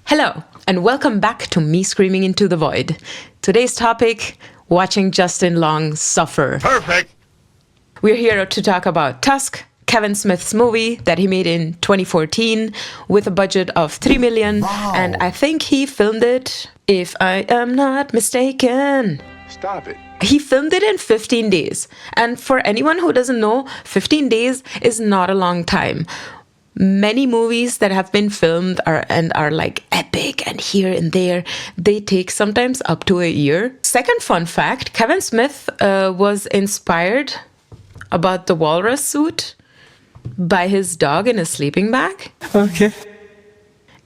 Hello, and welcome back to Me Screaming into the Void. Today's topic, watching Justin Long suffer. Perfect! We're here to talk about Tusk, Kevin Smith's movie that he made in 2014 with a budget of $3 million. Wow. And I think he filmed it, if I am not mistaken. Stop it. He filmed it in 15 days. And for anyone who doesn't know, 15 days is not a long time. Many movies that have been filmed are like epic and here and there, they take sometimes up to a year. Second fun fact, Kevin Smith was inspired about the walrus suit by his dog in a sleeping bag. Okay.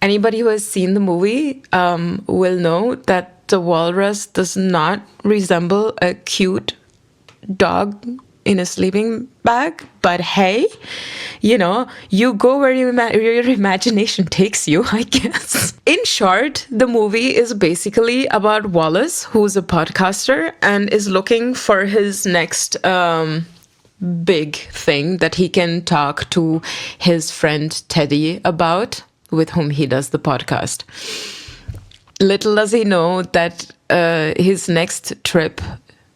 Anybody who has seen the movie will know that the walrus does not resemble a cute dog in a sleeping bag. But hey, you know, you go where your imagination takes you, I guess. In short, the movie is basically about Wallace, who's a podcaster and is looking for his next big thing that he can talk to his friend Teddy about, with whom he does the podcast. Little does he know that his next trip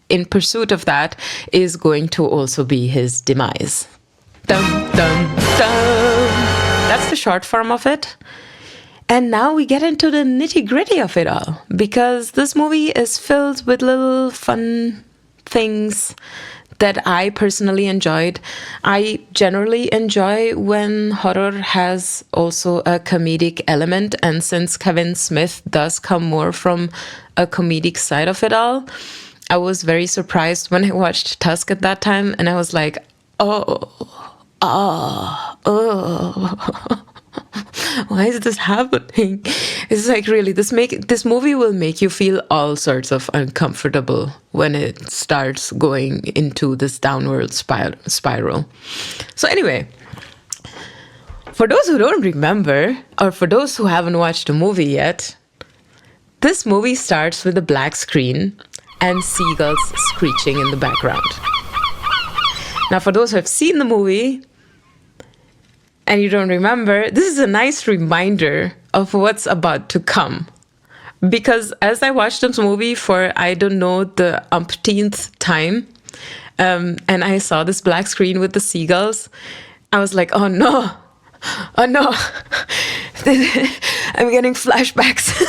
in pursuit of that is going to also be his demise. Dun, dun, dun. That's the short form of it. And now we get into the nitty-gritty of it all, because this movie is filled with little fun things that I personally enjoyed. I generally enjoy when horror has also a comedic element, and since Kevin Smith does come more from a comedic side of it all, I was very surprised when I watched Tusk at that time, and I was like, oh. Why is this happening? It's like, really, this movie will make you feel all sorts of uncomfortable when it starts going into this downward spiral. So anyway, for those who don't remember, or for those who haven't watched the movie yet, this movie starts with a black screen and seagulls screeching in the background. Now, for those who have seen the movie and you don't remember, this is a nice reminder of what's about to come. Because as I watched this movie for, I don't know, the umpteenth time, and I saw this black screen with the seagulls, I was like, oh no, I'm getting flashbacks.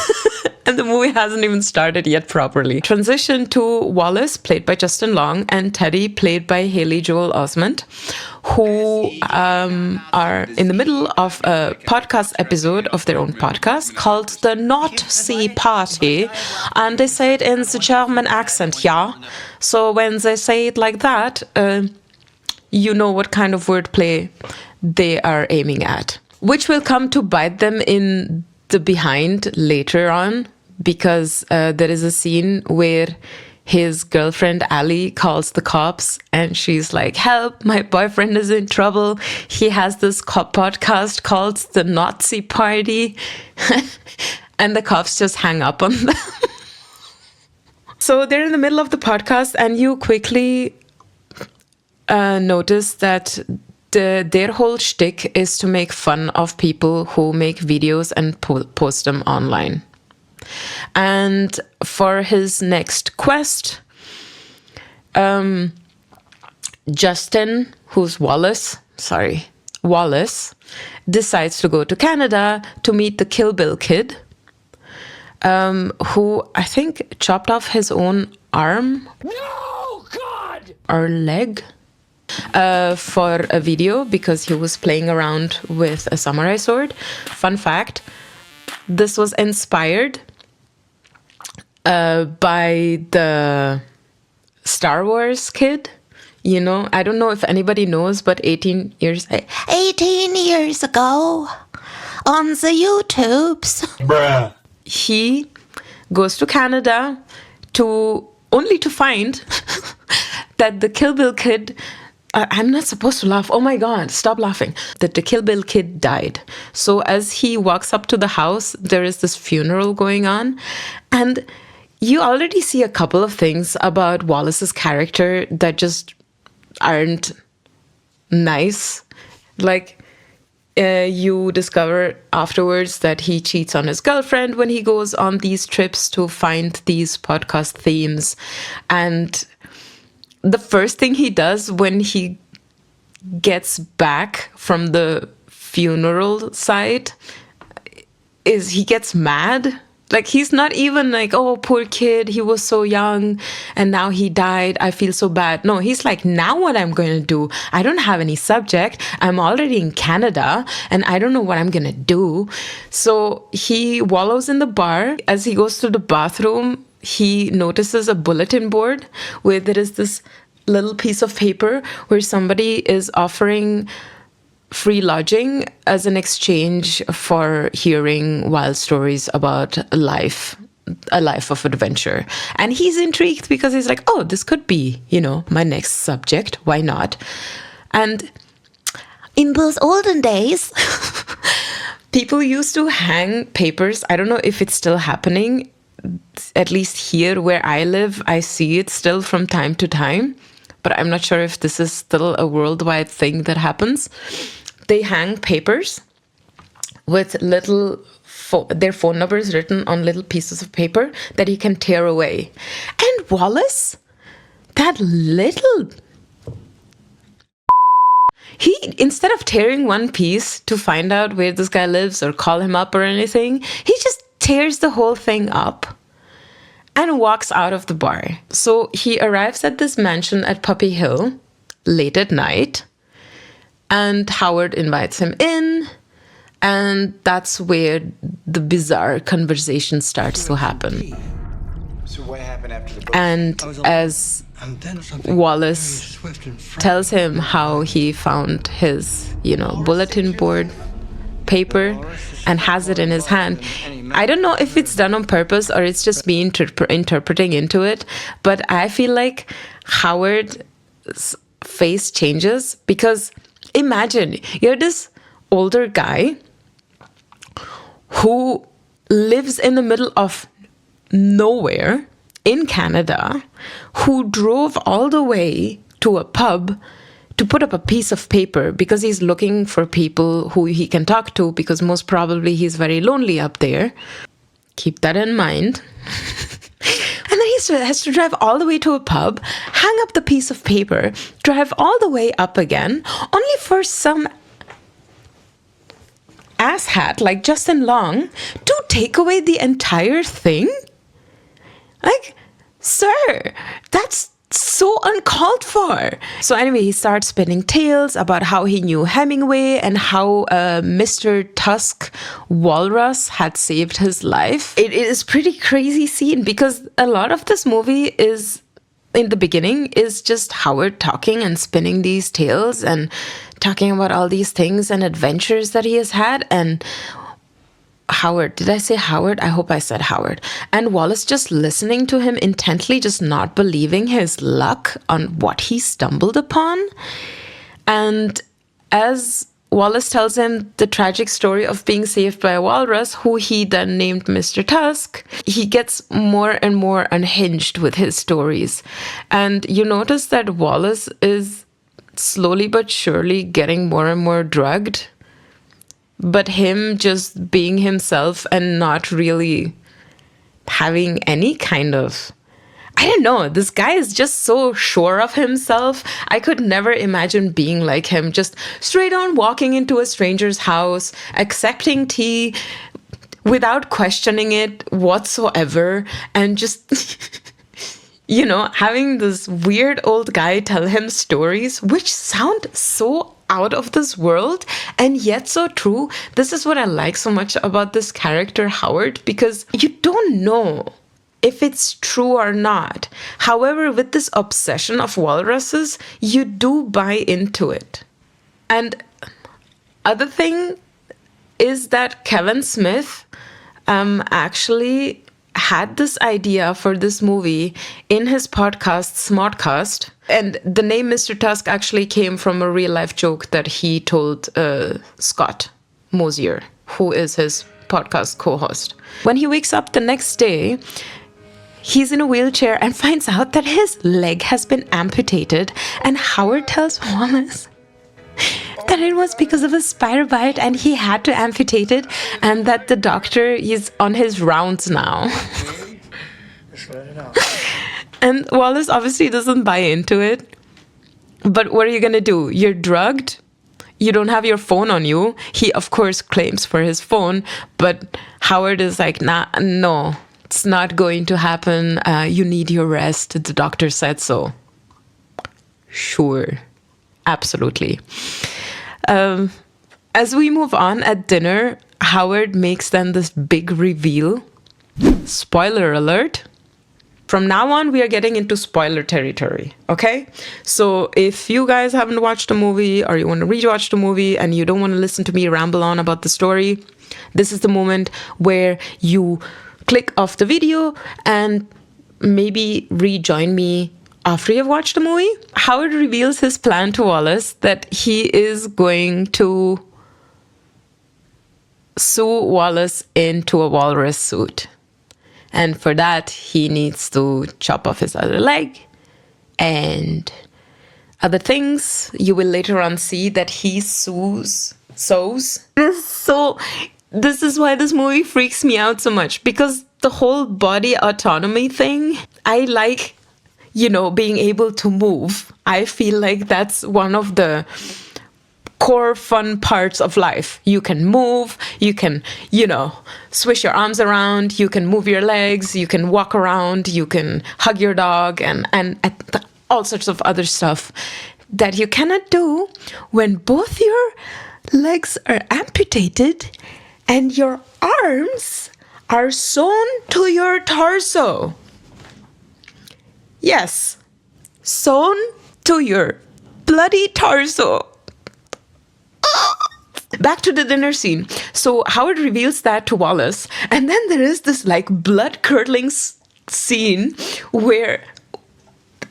And the movie hasn't even started yet properly. Transition to Wallace, played by Justin Long, and Teddy, played by Haley Joel Osment, who are in the middle of a podcast episode of their own podcast called The Not See Party. And they say it in the German accent, yeah. So when they say it like that, you know what kind of wordplay they are aiming at. Which will come to bite them in the behind later on, because there is a scene where his girlfriend Ali calls the cops and she's like, help, my boyfriend is in trouble. He has this podcast called The Nazi Party. And the cops just hang up on them. So they're in the middle of the podcast and you quickly notice that their whole shtick is to make fun of people who make videos and post them online. And for his next quest, Justin, who's Wallace, decides to go to Canada to meet the Kill Bill Kid, who I think chopped off his own arm. No, God! Or leg. For a video because he was playing around with a samurai sword. Fun fact, this was inspired by the Star Wars kid. You know, I don't know if anybody knows, but 18 years ago on the YouTubes, Bruh. he goes to Canada only to find that the Kill Bill Kid, I'm not supposed to laugh. Oh my God, stop laughing. That the Kill Bill Kid died. So as he walks up to the house, there is this funeral going on. And you already see a couple of things about Wallace's character that just aren't nice. Like, you discover afterwards that he cheats on his girlfriend when he goes on these trips to find these podcast themes. And the first thing he does when he gets back from the funeral site is he gets mad. Like, he's not even like, oh, poor kid, he was so young and now he died, I feel so bad. No, he's like, now what I'm going to do? I don't have any subject. I'm already in Canada and I don't know what I'm going to do. So he wallows in the bar. As he goes to the bathroom, he notices a bulletin board where there is this little piece of paper where somebody is offering free lodging as an exchange for hearing wild stories about a life of adventure. And he's intrigued because he's like, oh, this could be, my next subject. Why not? And in those olden days, people used to hang papers. I don't know if it's still happening. At least here where I live, I see it still from time to time. But I'm not sure if this is still a worldwide thing that happens. They hang papers with their phone numbers written on little pieces of paper that you can tear away. And Wallace, that little... He, instead of tearing one piece to find out where this guy lives or call him up or anything, he just tears the whole thing up and walks out of the bar. So he arrives at this mansion at Puppy Hill late at night, and Howard invites him in, and that's where the bizarre conversation starts to happen. So what happened after the And as Wallace tells him how he found his, bulletin board paper and has it in his hand. I don't know if it's done on purpose or it's just me interpreting into it, but I feel like Howard's face changes because imagine you're this older guy who lives in the middle of nowhere in Canada, who drove all the way to a pub to put up a piece of paper because he's looking for people who he can talk to, because most probably he's very lonely up there. Keep that in mind. And then he has to drive all the way to a pub, hang up the piece of paper, drive all the way up again, only for some asshat like Justin Long to take away the entire thing? Like, sir, that's so uncalled for. So anyway, he starts spinning tales about how he knew Hemingway and how Mr. Tusk walrus had saved his life. It is pretty crazy scene because a lot of this movie is, in the beginning, is just Howard talking and spinning these tales and talking about all these things and adventures that he has had. And Howard, did I say Howard? I hope I said Howard. And Wallace just listening to him intently, just not believing his luck on what he stumbled upon. And as Wallace tells him the tragic story of being saved by a walrus, who he then named Mr. Tusk, he gets more and more unhinged with his stories. And you notice that Wallace is slowly but surely getting more and more drugged. But him just being himself and not really having any kind of... I don't know, this guy is just so sure of himself. I could never imagine being like him, just straight on walking into a stranger's house, accepting tea without questioning it whatsoever, and just... having this weird old guy tell him stories which sound so out of this world and yet so true. This is what I like so much about this character, Howard, because you don't know if it's true or not. However, with this obsession of walruses, you do buy into it. And other thing is that Kevin Smith actually had this idea for this movie in his podcast, Smartcast. And the name Mr. Tusk actually came from a real life joke that he told Scott Mosier, who is his podcast co-host. When he wakes up the next day, he's in a wheelchair and finds out that his leg has been amputated. And Howard tells Wallace that it was because of a spider bite and he had to amputate it, and that the doctor is on his rounds now. Just let it out. And Wallace obviously doesn't buy into it. But what are you gonna do? You're drugged? You don't have your phone on you. He, of course, claims for his phone, but Howard is like, nah, no, it's not going to happen. You need your rest. The doctor said so. Sure. Absolutely. As we move on at dinner, Howard makes then this big reveal. Spoiler alert. From now on, we are getting into spoiler territory, okay? So if you guys haven't watched the movie or you want to rewatch the movie and you don't want to listen to me ramble on about the story, this is the moment where you click off the video and maybe rejoin me after you've watched the movie. Howard reveals his plan to Wallace that he is going to sew Wallace into a walrus suit. And for that, he needs to chop off his other leg and other things. You will later on see that he sews. So this is why this movie freaks me out so much, because the whole body autonomy thing, I like, being able to move. I feel like that's one of the core fun parts of life. You can move, you can, swish your arms around, you can move your legs, you can walk around, you can hug your dog, and all sorts of other stuff that you cannot do when both your legs are amputated and your arms are sewn to your torso. Yes, sewn to your bloody torso. Back to the dinner scene. So Howard reveals that to Wallace, and then there is this blood-curdling scene where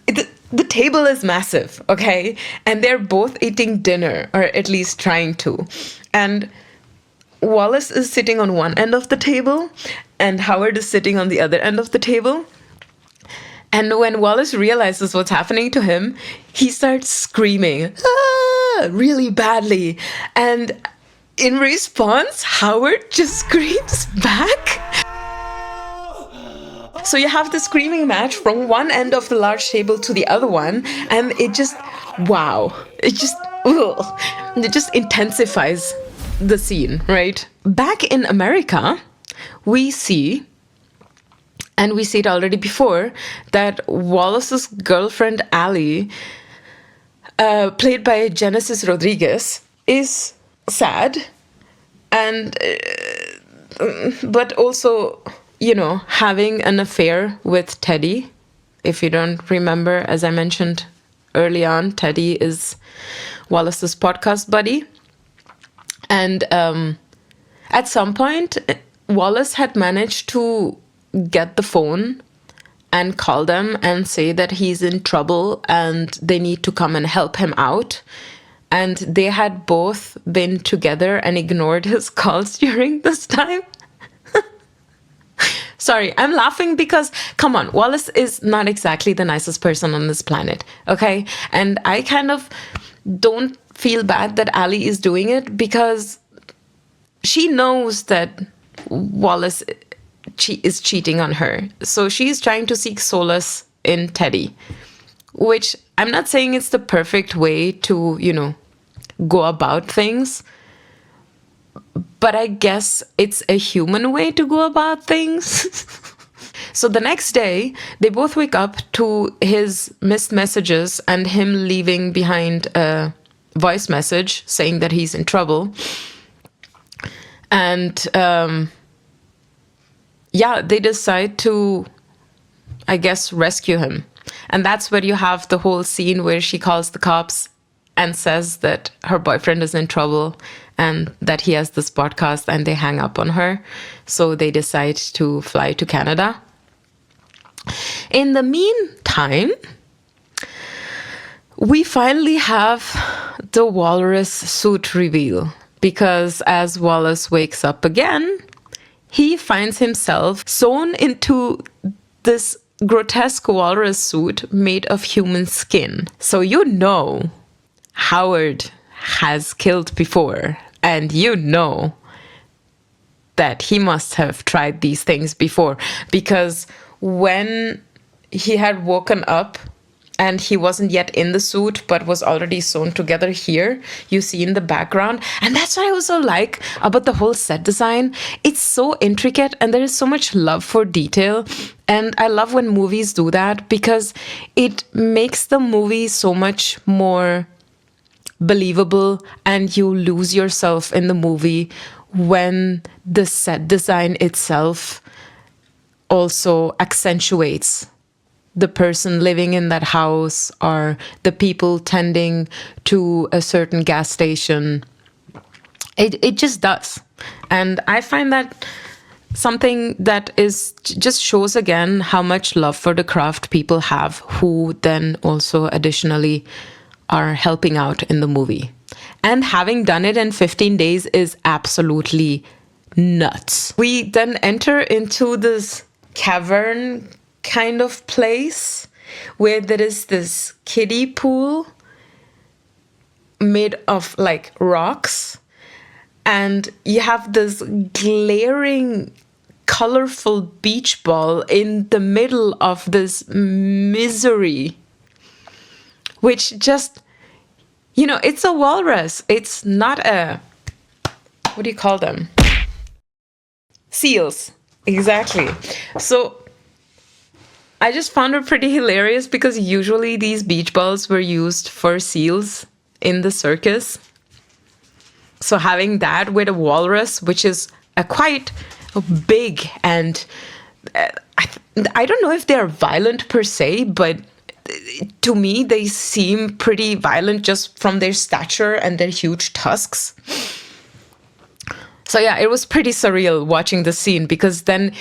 the table is massive, okay? And they're both eating dinner, or at least trying to. And Wallace is sitting on one end of the table, and Howard is sitting on the other end of the table. And when Wallace realizes what's happening to him, he starts screaming, really badly. And in response, Howard just screams back. So you have the screaming match from one end of the large table to the other one. And it just intensifies the scene, right? Back in America, we see, and we see it already before, that Wallace's girlfriend, Allie, played by Genesis Rodriguez, is sad, and but also, having an affair with Teddy. If you don't remember, as I mentioned early on, Teddy is Wallace's podcast buddy. And at some point, Wallace had managed to get the phone and call them and say that he's in trouble and they need to come and help him out. And they had both been together and ignored his calls during this time. Sorry, I'm laughing because, come on, Wallace is not exactly the nicest person on this planet, okay? And I kind of don't feel bad that Allie is doing it because she knows that Wallace is cheating on her. So she's trying to seek solace in Teddy, which I'm not saying it's the perfect way to, go about things, but I guess it's a human way to go about things. So the next day, they both wake up to his missed messages and him leaving behind a voice message saying that he's in trouble. And they decide to, I guess, rescue him. And that's where you have the whole scene where she calls the cops and says that her boyfriend is in trouble and that he has this podcast, and they hang up on her. So they decide to fly to Canada. In the meantime, we finally have the walrus suit reveal, because as Wallace wakes up again, he finds himself sewn into this grotesque walrus suit made of human skin. So Howard has killed before, and you know that he must have tried these things before, because when he had woken up and he wasn't yet in the suit but was already sewn together here, you see in the background. And that's what I also like about the whole set design. It's so intricate and there is so much love for detail. And I love when movies do that, because it makes the movie so much more believable, and you lose yourself in the movie when the set design itself also accentuates the person living in that house or the people tending to a certain gas station. It just does. And I find that something that is just shows again how much love for the craft people have, who then also additionally are helping out in the movie. And having done it in 15 days is absolutely nuts. We then enter into this cavern kind of place where there is this kiddie pool made of like rocks, and you have this glaring colorful beach ball in the middle of this misery, which just, you know, it's a walrus. It's not a, what do you call them? Seals. Exactly. So I just found it pretty hilarious, because usually these beach balls were used for seals in the circus. So having that with a walrus, which is a quite big, and I don't know if they're violent per se, but to me they seem pretty violent just from their stature and their huge tusks. So yeah, it was pretty surreal watching the scene, because then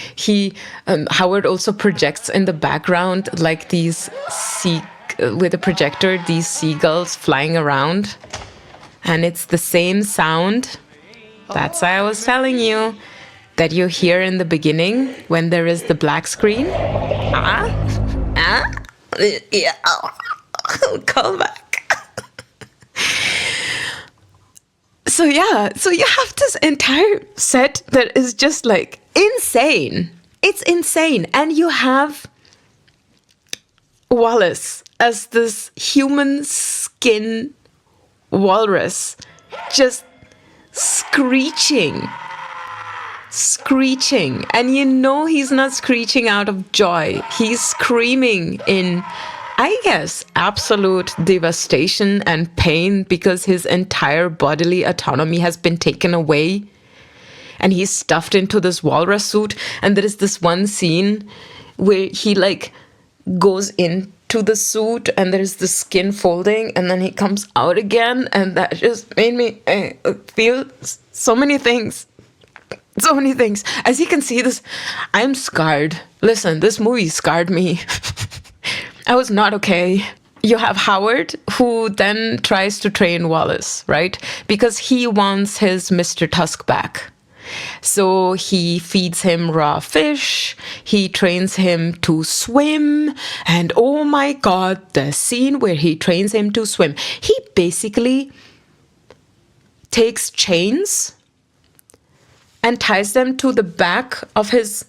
Howard also projects in the background like these with a projector, these seagulls flying around, and it's the same sound. That's why I was telling you that you hear in the beginning when there is the black screen. Yeah, call back. So yeah, so you have this entire set that is just like insane. It's insane. And you have Wallace as this human skin walrus just screeching. And you know he's not screeching out of joy. He's screaming in, I guess, absolute devastation and pain, because his entire bodily autonomy has been taken away and he's stuffed into this walrus suit. And there is this one scene where he like goes into the suit and there's the skin folding and then he comes out again, and that just made me feel so many things. So many things. As you can see, I'm scarred. Listen, this movie scarred me. I was not okay. You have Howard, who then tries to train Wallace, right? Because he wants his Mr. Tusk back. So he feeds him raw fish, he trains him to swim, and oh my God, the scene where he trains him to swim. He basically takes chains and ties them to the back of his,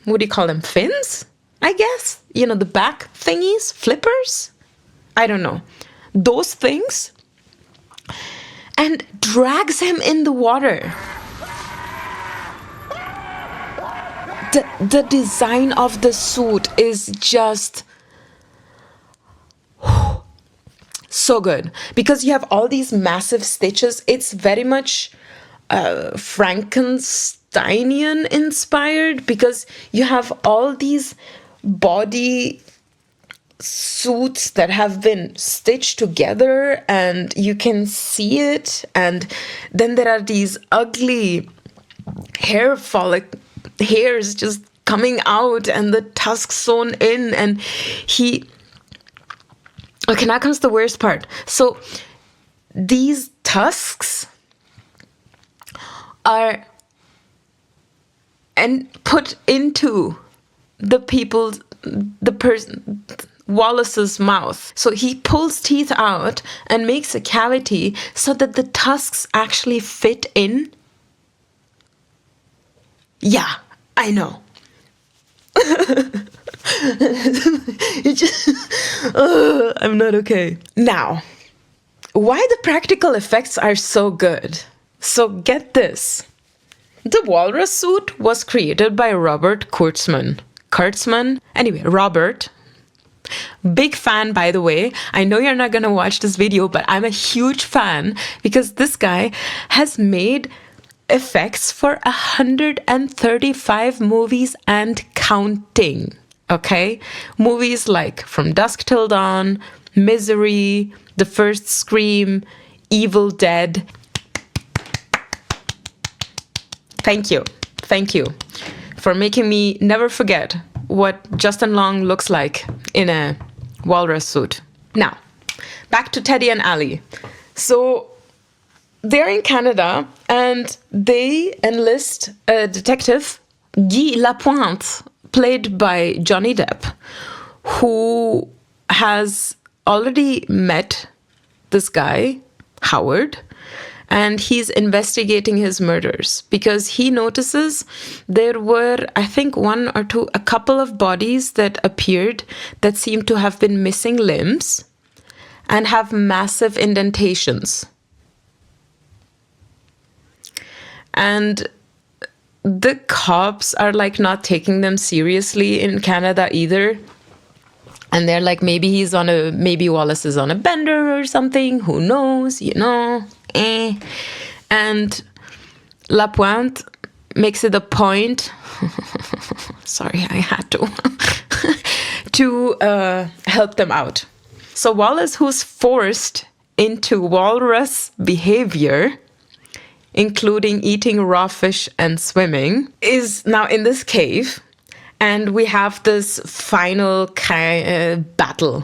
what do you call them, fins? I guess, you know, the back thingies, flippers, I don't know, those things, and drags him in the water. The design of the suit is just so good, because you have all these massive stitches. It's very much Frankensteinian inspired, because you have all these body suits that have been stitched together and you can see it, and then there are these ugly hairs just coming out and the tusks sewn in, and okay, now comes the worst part. So these tusks are put into the Wallace's mouth. So he pulls teeth out and makes a cavity so that the tusks actually fit in. Yeah, I know. I'm not okay. Now, why the practical effects are so good? So get this. The walrus suit was created by Robert Kurtzman. Anyway, Robert. Big fan, by the way. I know you're not going to watch this video, but I'm a huge fan because this guy has made effects for 135 movies and counting. Okay? Movies like From Dusk Till Dawn, Misery, The First Scream, Evil Dead. Thank you for making me never forget what Justin Long looks like in a walrus suit. Now, back to Teddy and Allie. So they're in Canada and they enlist a detective, Guy Lapointe, played by Johnny Depp, who has already met this guy, Howard, and he's investigating his murders because he notices there were, I think, a couple of bodies that appeared that seemed to have been missing limbs and have massive indentations. And the cops are like not taking them seriously in Canada either. And they're like, maybe Wallace is on a bender or something. Who knows? And Lapointe makes it a point. Sorry, I had to help them out. So Wallace, who's forced into walrus behavior, including eating raw fish and swimming, is now in this cave. And we have this final battle,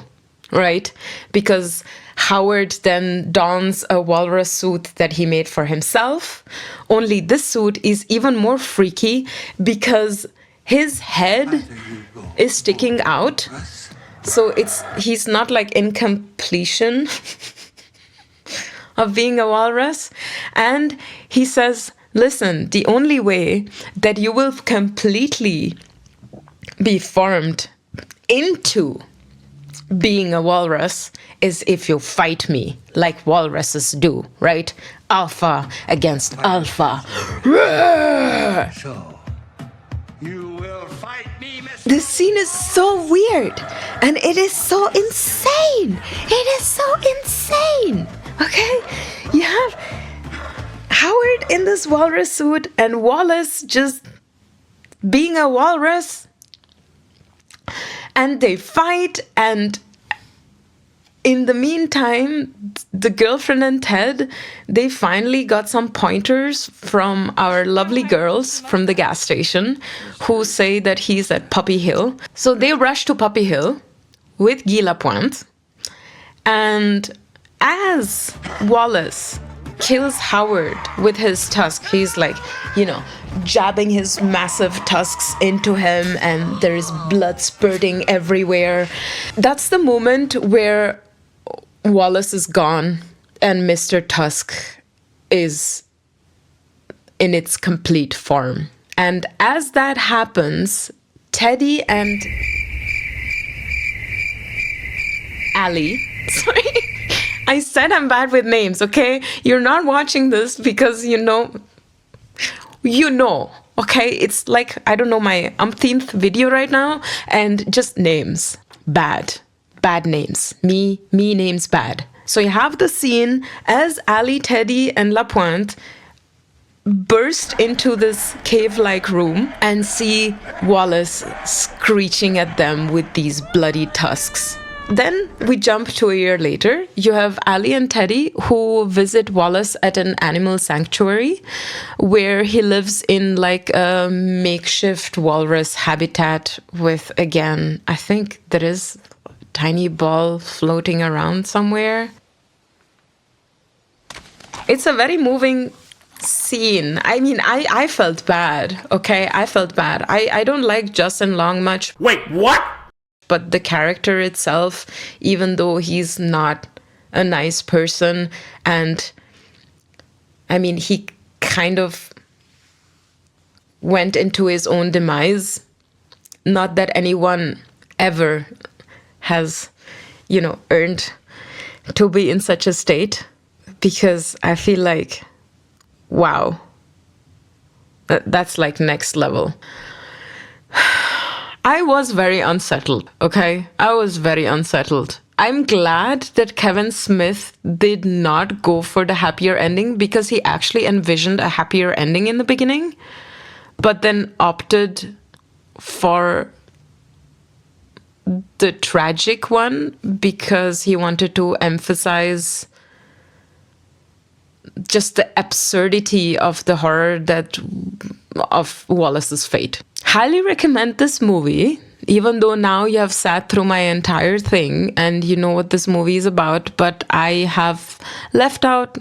right? Because Howard then dons a walrus suit that he made for himself. Only this suit is even more freaky because his head is sticking out. So he's not like in completion of being a walrus. And he says, listen, the only way that you will completely be formed into being a walrus is if you fight me like walruses do, right? Alpha against alpha. So, you will fight me, Mr. This scene is so weird and it is so insane. It is so insane. Okay? You have Howard in this walrus suit and Wallace just being a walrus. And they fight, and in the meantime, the girlfriend and Ted, they finally got some pointers from our lovely girls from the gas station who say that he's at Puppy Hill. So they rush to Puppy Hill with Guy Lapointe. And as Wallace kills Howard with his tusk, he's like, jabbing his massive tusks into him and there is blood spurting everywhere. That's the moment where Wallace is gone and Mr. Tusk is in its complete form. And as that happens, Teddy and Allie, sorry, I said I'm bad with names, okay? You're not watching this because you know, okay? It's like, I don't know, my umpteenth video right now, and just names. Bad names. Me names bad. So you have the scene as Ali, Teddy, and Lapointe burst into this cave-like room and see Wallace screeching at them with these bloody tusks. Then we jump to a year later. You have Ali and Teddy who visit Wallace at an animal sanctuary where he lives in like a makeshift walrus habitat with, again, I think there is a tiny ball floating around somewhere. It's a very moving scene. I mean, I felt bad, okay? I felt bad. I don't like Justin Long much. Wait, what? but the character itself, even though he's not a nice person, and I mean, he kind of went into his own demise. Not that anyone ever has, earned to be in such a state, because I feel like, wow, that's like next level. I was very unsettled, okay? I was very unsettled. I'm glad that Kevin Smith did not go for the happier ending, because he actually envisioned a happier ending in the beginning, but then opted for the tragic one because he wanted to emphasize just the absurdity of the horror of Wallace's fate. Highly recommend this movie, even though now you have sat through my entire thing and you know what this movie is about, but I have left out,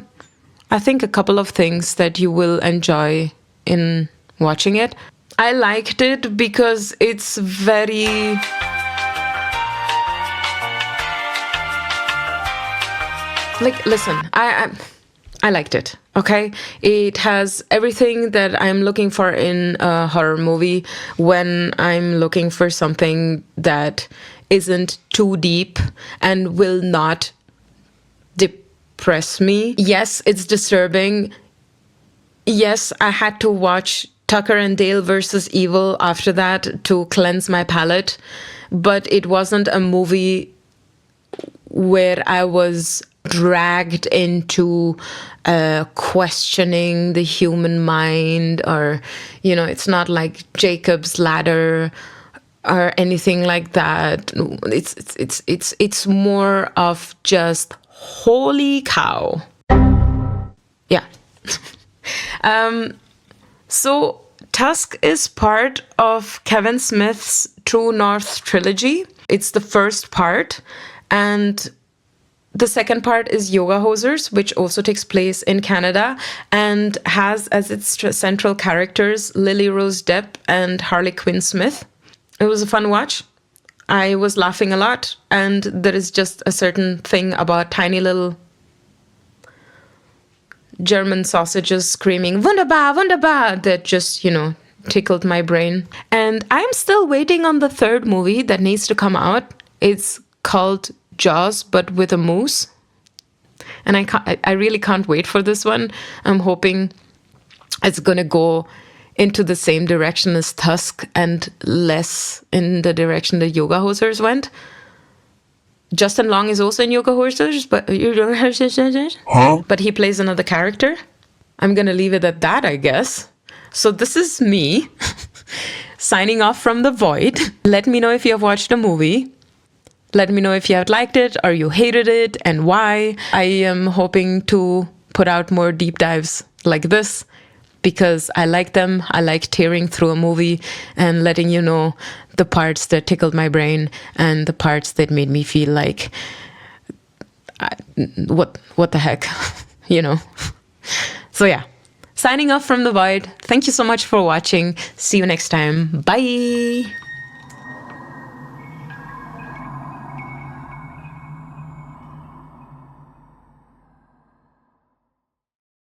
I think, a couple of things that you will enjoy in watching it. I liked it because it's very... listen, I liked it, okay? It has everything that I'm looking for in a horror movie when I'm looking for something that isn't too deep and will not depress me. Yes, it's disturbing. Yes, I had to watch Tucker and Dale versus Evil after that to cleanse my palate, but it wasn't a movie where I was dragged into questioning the human mind, or it's not like Jacob's Ladder or anything like that. It's more of just holy cow. Yeah. So Tusk is part of Kevin Smith's True North trilogy. It's the first part, and the second part is Yoga Hosers, which also takes place in Canada and has as its central characters Lily Rose Depp and Harley Quinn Smith. It was a fun watch. I was laughing a lot, and there is just a certain thing about tiny little German sausages screaming "Wunderbar, wunderbar" that just, tickled my brain. And I'm still waiting on the third movie that needs to come out. It's called Jaws, but with a moose. And I really can't wait for this one. I'm hoping it's gonna go into the same direction as Tusk and less in the direction the Yoga Hosers went. Justin Long is also in Yoga Hosers, but he plays another character. I'm gonna leave it at that, I guess. So this is me signing off from the void. Let me know if you have watched the movie. Let me know if you have liked it or you hated it and why. I am hoping to put out more deep dives like this because I like them. I like tearing through a movie and letting you know the parts that tickled my brain and the parts that made me feel like, what the heck, So yeah, signing off from the void. Thank you so much for watching. See you next time. Bye.